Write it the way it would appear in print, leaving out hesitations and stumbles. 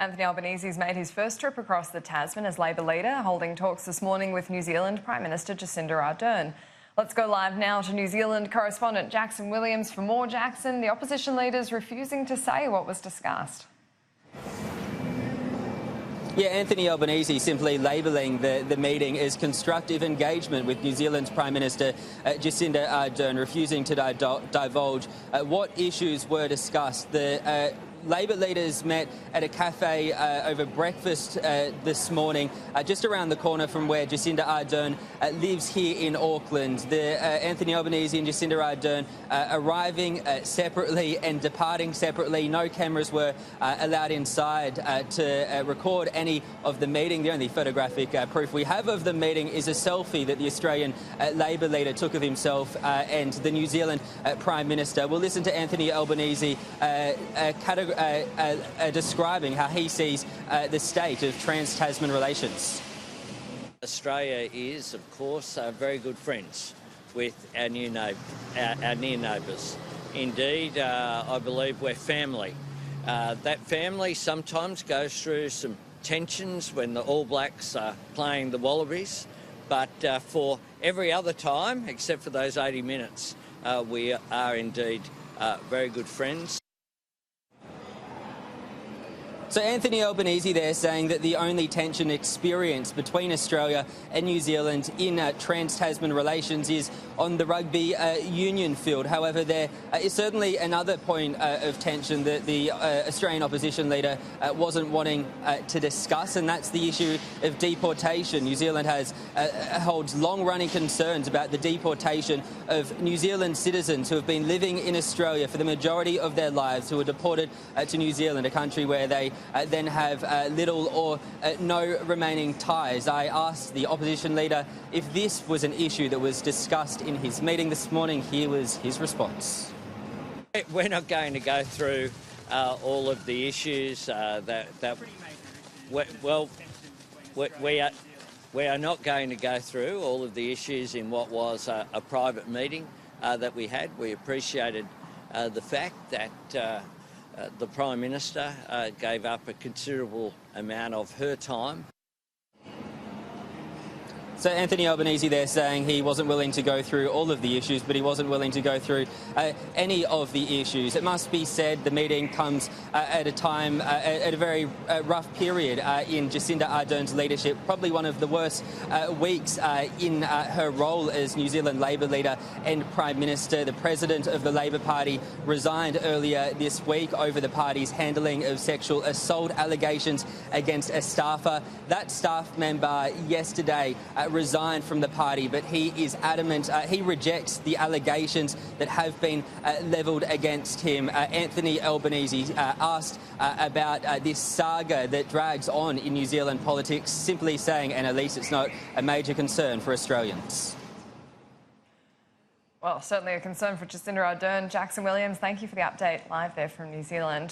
Anthony Albanese's made his first trip across the Tasman as Labor leader, holding talks this morning with New Zealand Prime Minister Jacinda Ardern. Let's go live now to New Zealand correspondent Jackson Williams for more. Jackson, the opposition leaders refusing to say what was discussed. Yeah, Anthony Albanese simply labelling the meeting as constructive engagement with New Zealand's Prime Minister Jacinda Ardern, refusing to divulge what issues were discussed. The Labor leaders met at a cafe over breakfast this morning, just around the corner from where Jacinda Ardern lives here in Auckland. Anthony Albanese and Jacinda Ardern arriving separately and departing separately. No cameras were allowed inside to record any of the meeting. The only photographic proof we have of the meeting is a selfie that the Australian Labor leader took of himself and the New Zealand Prime Minister. We'll listen to Anthony Albanese describing how he sees the state of trans-Tasman relations. Australia is, of course, very good friends with our near neighbours. Indeed, I believe we're family. That family sometimes goes through some tensions when the All Blacks are playing the Wallabies, but for every other time, except for those 80 minutes, we are indeed very good friends. So Anthony Albanese there saying that the only tension experienced between Australia and New Zealand in trans-Tasman relations is on the rugby union field. However, there is certainly another point of tension that the Australian opposition leader wasn't wanting to discuss, and that's the issue of deportation. New Zealand holds long-running concerns about the deportation of New Zealand citizens who have been living in Australia for the majority of their lives, who were deported to New Zealand, a country where they then have little or no remaining ties. I asked the opposition leader if this was an issue that was discussed in his meeting this morning. Here was his response. We're not going to go through all of the issues we are not going to go through all of the issues in what was a private meeting that we had. We appreciated the fact that the Prime Minister gave up a considerable amount of her time. So Anthony Albanese there saying he wasn't willing to go through all of the issues, but he wasn't willing to go through any of the issues. It must be said the meeting comes at a time, at a very rough period in Jacinda Ardern's leadership, probably one of the worst weeks in her role as New Zealand Labor leader and Prime Minister. The President of the Labor Party resigned earlier this week over the party's handling of sexual assault allegations against a staffer. That staff member yesterday resigned from the party, but he is adamant. He rejects the allegations that have been levelled against him. Anthony Albanese asked about this saga that drags on in New Zealand politics, simply saying, and at least it's not a major concern for Australians. Well, certainly a concern for Jacinda Ardern. Jackson Williams, thank you for the update live there from New Zealand.